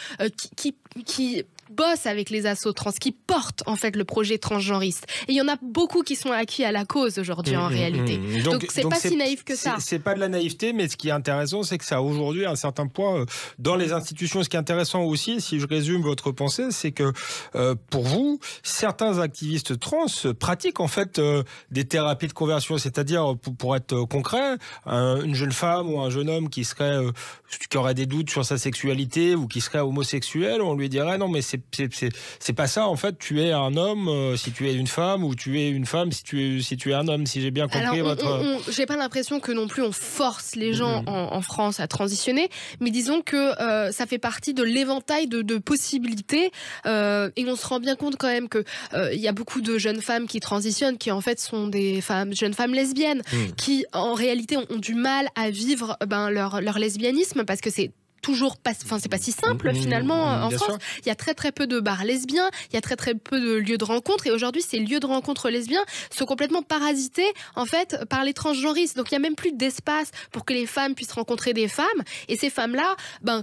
qui bosse avec les assos trans, qui portent en fait le projet transgenriste. Et il y en a beaucoup qui sont acquis à la cause aujourd'hui en réalité. Donc c'est pas si naïf que ça. C'est pas de la naïveté, mais ce qui est intéressant, c'est que ça a aujourd'hui un certain point dans les institutions. Ce qui est intéressant aussi, si je résume votre pensée, c'est que pour vous, certains activistes trans pratiquent en fait des thérapies de conversion, c'est-à-dire pour être concret, une jeune femme ou un jeune homme qui aurait des doutes sur sa sexualité ou qui serait homosexuel, on lui dirait non mais c'est pas ça en fait, tu es un homme si tu es une femme, ou tu es une femme si tu es un homme, si j'ai bien compris. J'ai pas l'impression que non plus on force les gens en France à transitionner, mais disons que ça fait partie de l'éventail de possibilités, et on se rend bien compte quand même que il y a beaucoup de jeunes femmes qui transitionnent, qui en fait sont des jeunes femmes lesbiennes, qui en réalité ont du mal à vivre leur lesbianisme, parce que c'est toujours pas, c'est pas si simple finalement en France. Il y a très très peu de bars lesbiens, il y a très très peu de lieux de rencontre, et aujourd'hui ces lieux de rencontre lesbiens sont complètement parasités en fait par les transgenristes. Donc il y a même plus d'espace pour que les femmes puissent rencontrer des femmes, et ces femmes-là,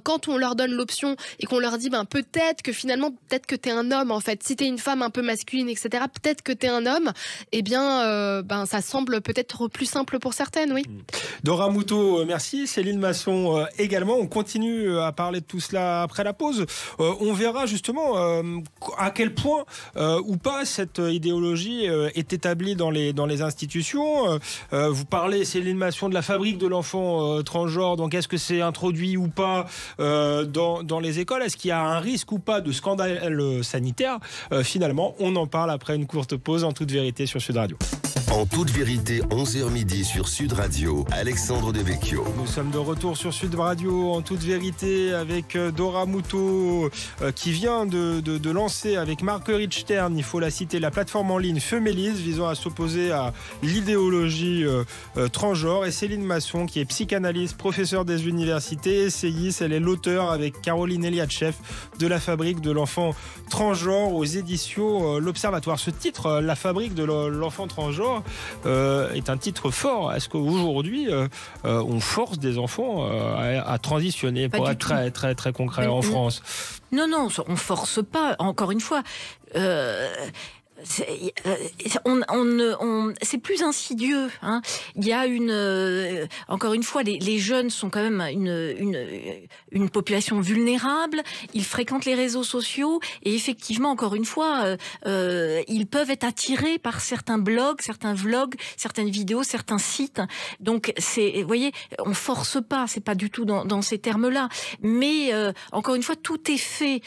quand on leur donne l'option et qu'on leur dit peut-être que t'es un homme en fait, si t'es une femme un peu masculine etc, peut-être que t'es un homme, et ça semble peut-être plus simple pour certaines, oui. Dora Muto, merci. Céline Masson également. On continue continue à parler de tout cela après la pause. On verra justement à quel point ou pas cette idéologie est établie dans les institutions. Vous parlez, Céline Masson, de la fabrique de l'enfant transgenre. Donc est-ce que c'est introduit ou pas dans les écoles? Est-ce qu'il y a un risque ou pas de scandale sanitaire? Finalement, on en parle après une courte pause en toute vérité sur Sud Radio. En toute vérité, 11h midi sur Sud Radio, Alexandre Devecchio. Nous sommes de retour sur Sud Radio en toute vérité avec Dora Muto qui vient de lancer avec Marguerite Stern, il faut la citer, la plateforme en ligne Femélis visant à s'opposer à l'idéologie transgenre, et Céline Masson qui est psychanalyste, professeure des universités, essayiste. Elle est l'auteur avec Caroline Eliatchev de La fabrique de l'enfant transgenre aux éditions L'Observatoire. Ce titre, La fabrique de l'enfant transgenre, est un titre fort. Est-ce qu'aujourd'hui on force des enfants à transitionner, pour être très, très, très concret, en France? Non, on force pas, encore une fois. C'est plus insidieux, hein. Il y a encore une fois, les jeunes sont quand même une population vulnérable. Ils fréquentent les réseaux sociaux et effectivement, encore une fois, ils peuvent être attirés par certains blogs, certains vlogs, certaines vidéos, certains sites. Donc vous voyez, on force pas, c'est pas du tout dans ces termes-là. Mais encore une fois, tout est fait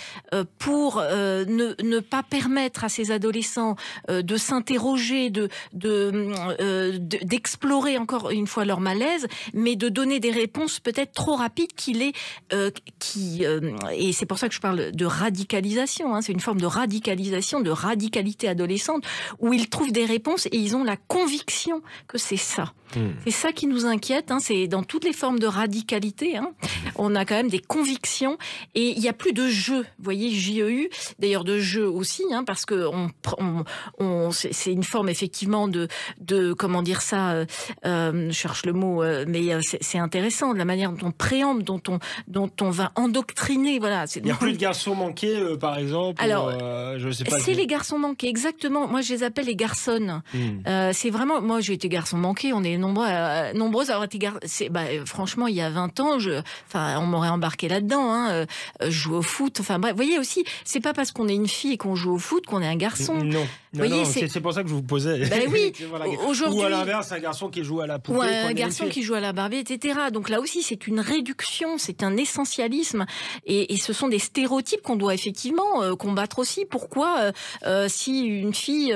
pour ne pas permettre à ces adolescents de s'interroger, d'explorer encore une fois leur malaise, mais de donner des réponses peut-être trop rapides et c'est pour ça que je parle de radicalisation, hein, c'est une forme de radicalisation, de radicalité adolescente, où ils trouvent des réponses et ils ont la conviction que c'est ça. C'est ça qui nous inquiète, hein, c'est dans toutes les formes de radicalité, hein, on a quand même des convictions et il n'y a plus de jeu, vous voyez, JEU, d'ailleurs de jeu aussi, hein, parce que c'est une forme effectivement de comment dire ça, je cherche le mot, mais c'est intéressant, de la manière dont on préamble, dont on va endoctriner, voilà. Il n'y a plus de garçons manqués, par exemple. Alors, je sais pas. C'est les garçons manqués, exactement. Moi, je les appelle les garçonnes. C'est vraiment, moi, j'ai été garçon manqué. On est nombreux à avoir été garçons. Franchement, il y a 20 ans, on m'aurait embarqué là-dedans. Hein. Je joue au foot. Enfin bref, vous voyez aussi, c'est pas parce qu'on est une fille et qu'on joue au foot qu'on est un garçon. Non, c'est pour ça que je vous posais. Ben oui. Aujourd'hui. Ou à l'inverse, un garçon qui joue à la poupée. Ou un garçon qui joue à la Barbie, etc. Donc là aussi, c'est une réduction, c'est un essentialisme, et ce sont des stéréotypes qu'on doit effectivement combattre aussi. Pourquoi si une fille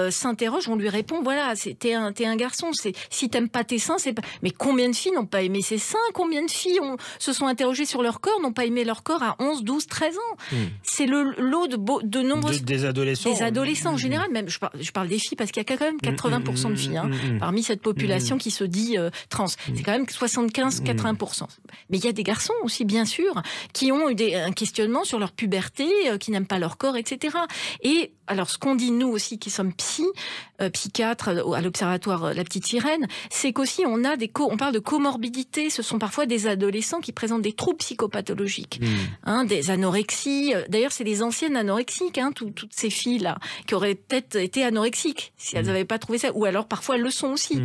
s'interroge, on lui répond voilà, t'es un garçon. Si t'aimes pas tes seins, c'est pas. Mais combien de filles n'ont pas aimé ses seins? Combien de filles se sont interrogées sur leur corps, n'ont pas aimé leur corps à 11, 12, 13 ans? C'est le lot de nombreuses des adolescents. Des adolescents en général, même. Je parle des filles parce qu'il y a quand même 80% de filles parmi cette population qui se dit trans. C'est quand même 75-80%. Mais il y a des garçons aussi, bien sûr, qui ont eu un questionnement sur leur puberté, qui n'aiment pas leur corps, etc. Et alors, ce qu'on dit, nous aussi, qui sommes psychiatres à l'Observatoire La Petite Sirène, c'est qu'aussi, on parle de comorbidité. Ce sont parfois des adolescents qui présentent des troubles psychopathologiques, des anorexies. D'ailleurs, c'est les anciennes anorexiques, toutes ces filles-là, qui auraient peut-être été anorexiques si elles n'avaient pas trouvé ça. Ou alors, parfois, elles le sont aussi.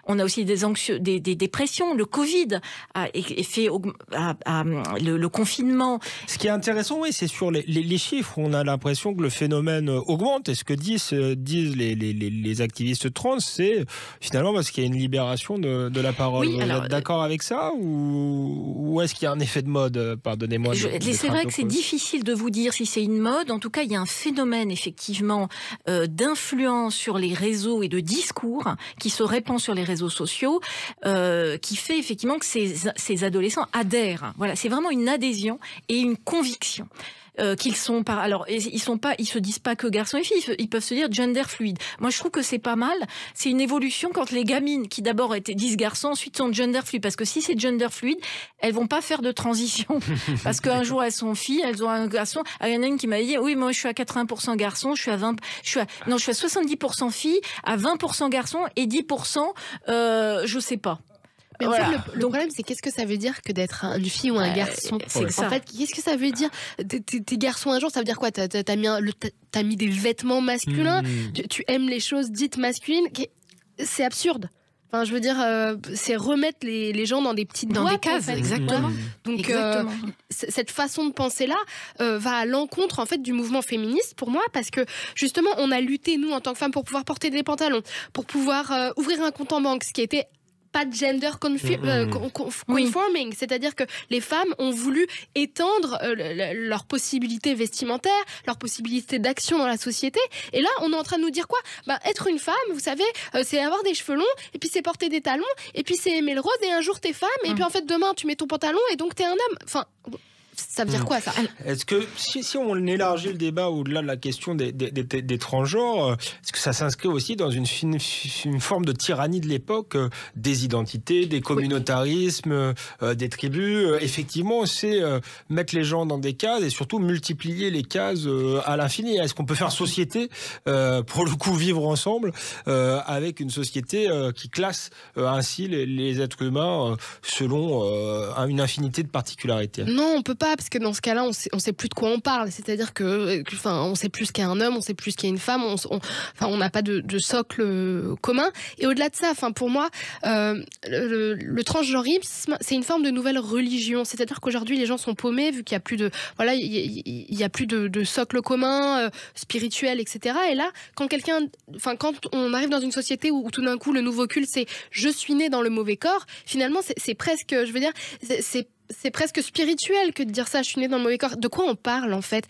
On a aussi des dépressions. Le Covid a fait le confinement. Ce qui est intéressant, oui, c'est sur les chiffres. On a l'impression que le phénomène augmente. Et ce que disent les activistes trans, c'est finalement parce qu'il y a une libération de la parole. Oui, vous êtes d'accord avec ça ou est-ce qu'il y a un effet de mode? Pardonnez-moi. C'est vrai que c'est difficile de vous dire si c'est une mode. En tout cas, il y a un phénomène effectivement d'influence sur les réseaux et de discours qui se répand sur les réseaux sociaux, qui fait effectivement que ces adolescents adhèrent. Voilà, c'est vraiment une adhésion et une conviction. Qu'ils sont pas. Alors, ils se disent pas que garçons et filles. Ils peuvent se dire gender fluide. Moi, je trouve que c'est pas mal. C'est une évolution quand les gamines qui d'abord disent garçons, ensuite sont gender fluide. Parce que si c'est gender fluide, elles vont pas faire de transition. Parce qu'un jour elles sont filles, elles ont un garçon. Il y en a une qui m'a dit oui, moi je suis à 80% garçon, je suis à 70% fille, à 20% garçon et 10% je sais pas. Mais en fait, le problème, c'est qu'est-ce que ça veut dire que d'être une fille ou un garçon? C'est ça. En fait, qu'est-ce que ça veut dire? T'es garçon un jour, ça veut dire quoi? T'as mis des vêtements masculins, tu aimes les choses dites masculines. C'est absurde. Enfin, je veux dire, c'est remettre les gens dans des petites boîtes, des cases, en fait. exactement. Donc, Exactement. cette façon de penser-là va à l'encontre, en fait, du mouvement féministe, pour moi, parce que, justement, on a lutté, nous, en tant que femmes, pour pouvoir porter des pantalons, pour pouvoir ouvrir un compte en banque, ce qui était pas de gender conforming, c'est-à-dire que les femmes ont voulu étendre leurs possibilités vestimentaires, leurs possibilités d'action dans la société. Et là, on est en train de nous dire quoi ? Être une femme, vous savez, c'est avoir des cheveux longs, et puis c'est porter des talons, et puis c'est aimer le rose, et un jour t'es femme, et puis en fait demain tu mets ton pantalon, et donc t'es un homme. Enfin, ça veut dire quoi, ça ? Est-ce que, si on élargit le débat au-delà de la question des transgenres, est-ce que ça s'inscrit aussi dans une forme de tyrannie de l'époque, des identités, des communautarismes, des tribus ? Effectivement, c'est mettre les gens dans des cases et surtout multiplier les cases à l'infini. Est-ce qu'on peut faire société, pour le coup vivre ensemble, avec une société qui classe ainsi les êtres humains selon une infinité de particularités ? Non, on peut pas, parce que dans ce cas-là, on sait plus de quoi on parle. C'est-à-dire que, on sait plus ce qu'est un homme, on sait plus ce qu'est une femme. On n'a pas de socle commun. Et au-delà de ça, pour moi, le transgenrisme, c'est une forme de nouvelle religion. C'est-à-dire qu'aujourd'hui, les gens sont paumés vu qu'il y a plus de, il y a plus de socle commun spirituel, etc. Et là, quand on arrive dans une société où tout d'un coup le nouveau culte, c'est je suis né dans le mauvais corps. Finalement, c'est presque, je veux dire, c'est presque spirituel que de dire ça, je suis née dans le mauvais corps. De quoi on parle, en fait ?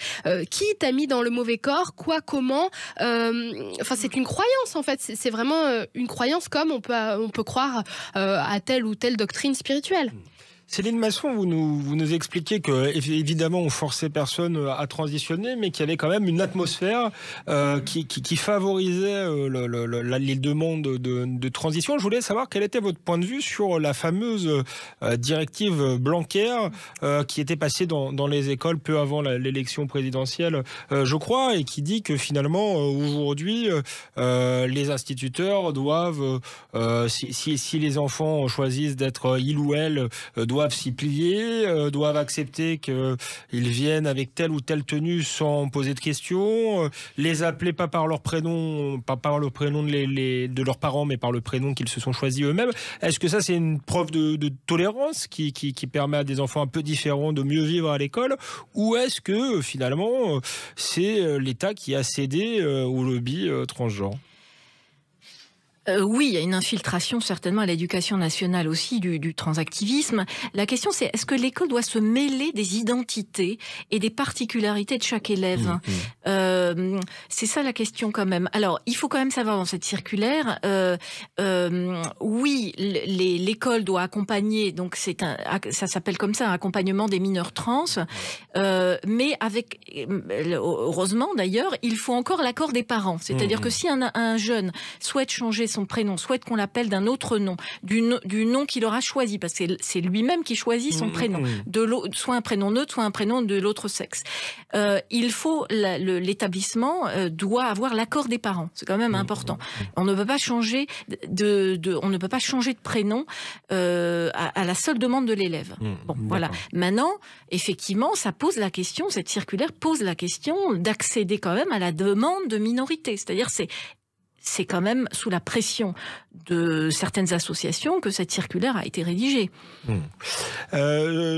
Qui t'a mis dans le mauvais corps ? Quoi ? Comment ? C'est une croyance, en fait. C'est vraiment une croyance, comme on peut croire à telle ou telle doctrine spirituelle. Céline Masson, vous nous expliquez que évidemment on forçait personne à transitionner, mais qu'il y avait quand même une atmosphère qui favorisait les demandes de transition. Je voulais savoir quel était votre point de vue sur la fameuse directive Blanquer qui était passée dans les écoles peu avant l'élection présidentielle, je crois, et qui dit que finalement aujourd'hui les instituteurs doivent, si les enfants choisissent d'être il ou elle, doivent s'y plier, doivent accepter qu'ils viennent avec telle ou telle tenue sans poser de questions, les appeler pas par leur prénom, de leurs parents, mais par le prénom qu'ils se sont choisis eux-mêmes. Est-ce que ça, c'est une preuve de tolérance qui permet à des enfants un peu différents de mieux vivre à l'école, ou est-ce que finalement c'est l'État qui a cédé au lobby transgenre ? Oui, il y a une infiltration certainement à l'éducation nationale aussi du transactivisme. La question, c'est est-ce que l'école doit se mêler des identités et des particularités de chaque élève ? C'est ça la question quand même. Alors, il faut quand même savoir dans cette circulaire, oui, l'école doit accompagner, donc ça s'appelle comme ça, un accompagnement des mineurs trans, mais heureusement d'ailleurs, il faut encore l'accord des parents. C'est-à-dire que si un jeune souhaite changer son prénom, souhaite qu'on l'appelle d'un autre nom, du nom qu'il aura choisi, parce que c'est lui-même qui choisit son prénom, soit un prénom neutre, soit un prénom de l'autre sexe. Il faut l'établissement doit avoir l'accord des parents. C'est quand même important. On ne peut pas changer on ne peut pas changer de prénom à la seule demande de l'élève. Voilà. Maintenant, effectivement, ça pose la question. Cette circulaire pose la question d'accéder quand même à la demande de minorité. C'est-à-dire, c'est quand même sous la pression de certaines associations que cette circulaire a été rédigée.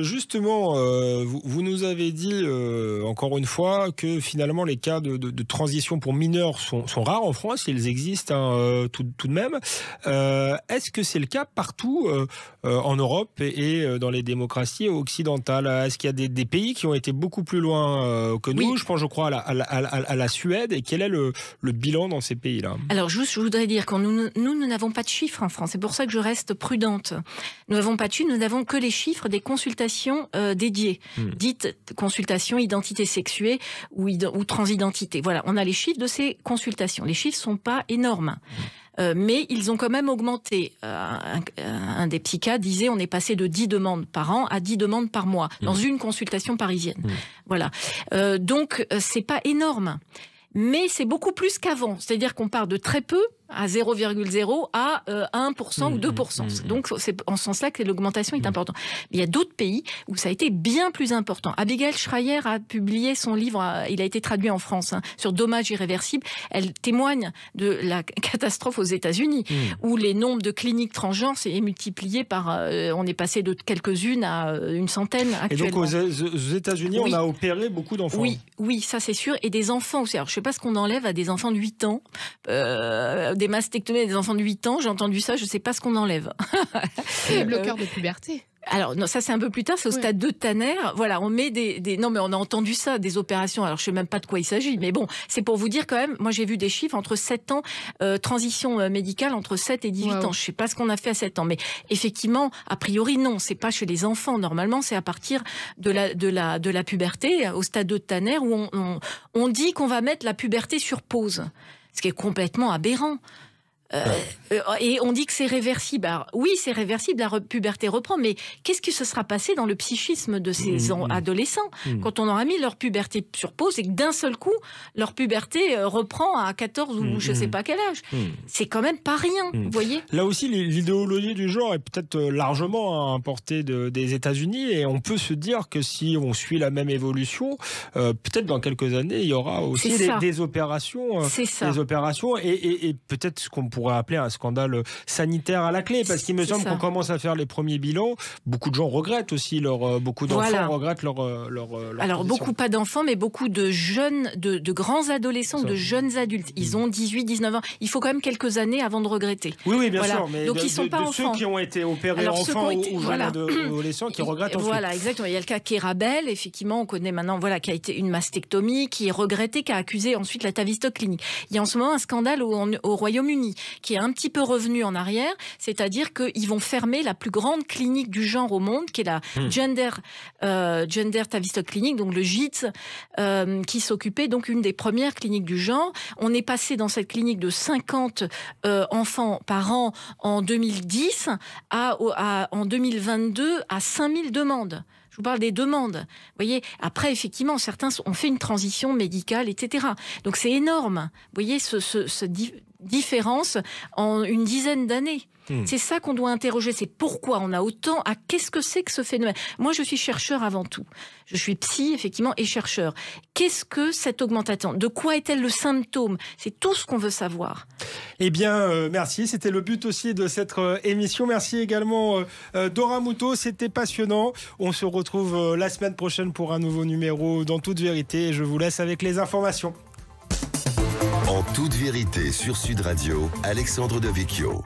Justement, vous nous avez dit encore une fois que finalement les cas de transition pour mineurs sont rares en France, ils existent tout de même. Est-ce que c'est le cas partout en Europe et dans les démocraties occidentales ? Est-ce qu'il y a des pays qui ont été beaucoup plus loin que nous ? Oui. Je pense, je crois, à la Suède. Et quel est le bilan dans ces pays-là ? Alors, je voudrais dire que nous n'avons pas de chiffres en France. C'est pour ça que je reste prudente. Nous n'avons pas de chiffres, nous n'avons que les chiffres des consultations dédiées, dites consultations identité sexuée ou transidentité. Voilà, on a les chiffres de ces consultations. Les chiffres ne sont pas énormes. Mais ils ont quand même augmenté. Un des psychiatres disait on est passé de 10 demandes par an à 10 demandes par mois dans une consultation parisienne. Voilà. Donc, c'est pas énorme. Mais c'est beaucoup plus qu'avant. C'est-à-dire qu'on part de très peu à 0,0 à 1% ou 2%. Donc, c'est en ce sens-là que l'augmentation est importante. Mais il y a d'autres pays où ça a été bien plus important. Abigail Schreier a publié son livre, il a été traduit en France, sur dommages irréversibles. Elle témoigne de la catastrophe aux États-Unis, où les nombres de cliniques transgenres s'est multiplié par... on est passé de quelques-unes à une centaine actuellement. Et donc, aux États-Unis, on a opéré beaucoup d'enfants. Oui, ça c'est sûr. Et des enfants aussi. Alors, je ne sais pas ce qu'on enlève à des enfants de 8 ans. Des mastectomies à des enfants de 8 ans, j'ai entendu ça, je ne sais pas ce qu'on enlève. Les bloqueurs de puberté. Alors, non, ça c'est un peu plus tard, c'est au stade 2 de Tanner. Voilà, on met Non, mais on a entendu ça, des opérations. Alors, je ne sais même pas de quoi il s'agit. Mais bon, c'est pour vous dire quand même, moi j'ai vu des chiffres entre 7 ans, transition médicale entre 7 et 18 ans. Je ne sais pas ce qu'on a fait à 7 ans. Mais effectivement, a priori, non, c'est pas chez les enfants. Normalement, c'est à partir de la puberté, au stade 2 de Tanner, où on dit qu'on va mettre la puberté sur pause. Ce qui est complètement aberrant. Et on dit que c'est réversible. Alors, oui, c'est réversible, la puberté reprend, mais qu'est-ce qui se sera passé dans le psychisme de ces adolescents quand on aura mis leur puberté sur pause et que d'un seul coup, leur puberté reprend à 14 ou je ne sais pas quel âge. C'est quand même pas rien, vous voyez. Là aussi, l'idéologie du genre est peut-être largement importée des États-Unis et on peut se dire que si on suit la même évolution, peut-être dans quelques années, il y aura aussi des opérations. Des opérations et peut-être ce qu'on pourrait appeler un scandale sanitaire à la clé, parce qu'il me semble qu'on commence à faire les premiers bilans. Beaucoup de gens regrettent aussi beaucoup d'enfants regrettent leur Alors, position. beaucoup pas d'enfants, mais beaucoup de jeunes, de grands adolescents, de jeunes adultes. Ils ont 18, 19 ans. Il faut quand même quelques années avant de regretter. Oui, bien sûr. Mais donc, ils sont pas enfants. Ceux qui ont été opérés enfants ou jeunes adolescents qui regrettent ensuite. Voilà, exactement. Il y a le cas Kerabel, effectivement, on connaît maintenant, qui a été une mastectomie, qui est regrettée, qui a accusé ensuite la Tavistock Clinic. Il y a en ce moment un scandale au Royaume-Uni, qui est un petit peu revenu en arrière, c'est-à-dire qu'ils vont fermer la plus grande clinique du genre au monde, qui est la Gender Tavistock Clinic, donc le GITS, qui s'occupait donc une des premières cliniques du genre. On est passé dans cette clinique de 50 enfants par an en 2010 en 2022 à 5000 demandes. Je vous parle des demandes. Vous voyez, après, effectivement, certains ont fait une transition médicale, etc. Donc, c'est énorme. Vous voyez, cette différence en une dizaine d'années. C'est ça qu'on doit interroger. C'est pourquoi on a autant... qu'est-ce que c'est que ce phénomène ? Moi, je suis chercheur avant tout. Je suis psy, effectivement, et chercheur. Qu'est-ce que cette augmentation ? De quoi est-elle le symptôme ? C'est tout ce qu'on veut savoir. Eh bien, merci. C'était le but aussi de cette émission. Merci également Dora Muto. C'était passionnant. On se retrouve la semaine prochaine pour un nouveau numéro d'En toute vérité. Je vous laisse avec les informations. En toute vérité sur Sud Radio, Alexandre Devecchio.